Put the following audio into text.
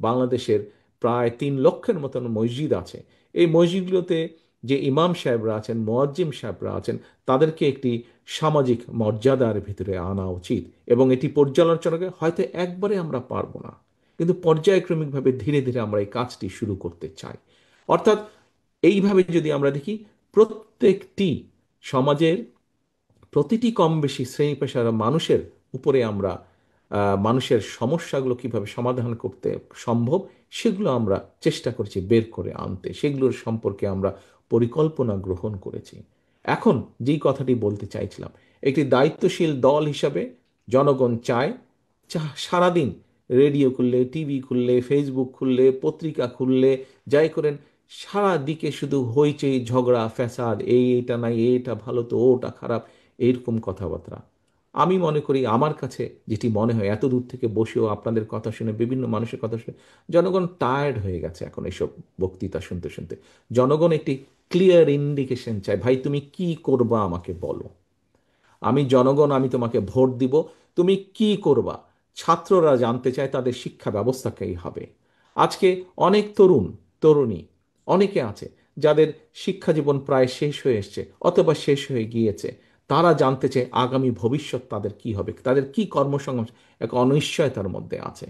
বাংলাদেশের প্রায় 3 লক্ষের মতন মসজিদ আছে। এই মসজিদগুলোতে যে ইমাম সাহেবরা আছেন, মুয়াজ্জিম সাহেবরা আছেন, তাদেরকে একটি সামাজিক মর্যাদার ভিতরে আনা উচিত। এবং এটি পর্যালোচনাকে হয়তো একবারে আমরা পারবো না, কিন্তু পর্যায়ক্রমিকভাবে ধীরে ধীরে আমরা এই কাজটি শুরু করতে চাই। অর্থাৎ এইভাবে যদি আমরা দেখি, প্রত্যেকটি সমাজের প্রতিটি কম বেশি শ্রেণী পেশার মানুষের উপরে আমরা মানুষের সমস্যাগুলো কিভাবে সমাধান করতে সম্ভব সেগুলো আমরা চেষ্টা করছি বের করে আনতে, সেগুলোর সম্পর্কে আমরা পরিকল্পনা গ্রহণ করেছি। এখন যেই কথাটি বলতে চাইছিলাম, একটি দায়িত্বশীল দল হিসাবে জনগণ চায় সারাদিন রেডিও খুললে, টিভি খুললে, ফেসবুক খুললে, পত্রিকা খুললে, যাই করেন, সারা দিকে শুধু হইচই, ঝগড়া, ফ্যাসাদ, এইটা নাই, এইটা ভালো তো ওটা খারাপ, এইরকম কথাবার্তা। আমি মনে করি, আমার কাছে যেটি মনে হয়, এত দূর থেকে বসেও আপনাদের কথা শুনে, বিভিন্ন মানুষের কথা শুনে, জনগণ টায়ার্ড হয়ে গেছে এখন এইসব বক্তৃতা শুনতে শুনতে। জনগণ একটি ক্লিয়ার ইন্ডিকেশন চায়, ভাই তুমি কি করবা আমাকে বলো। আমি জনগণ, আমি তোমাকে ভোট দিব, তুমি কি করবা। ছাত্ররা জানতে চায় তাদের শিক্ষা ব্যবস্থাকেই হবে। আজকে অনেক তরুণ তরুণী অনেকে আছে যাদের শিক্ষা জীবন প্রায় শেষ হয়ে এসছে অথবা শেষ হয়ে গিয়েছে। তারা জানতে চায় আগামী ভবিষ্যৎ তাদের কি হবে, তাদের কি কর্মসংস্থান, এক অনিশ্চয়তার মধ্যে আছে।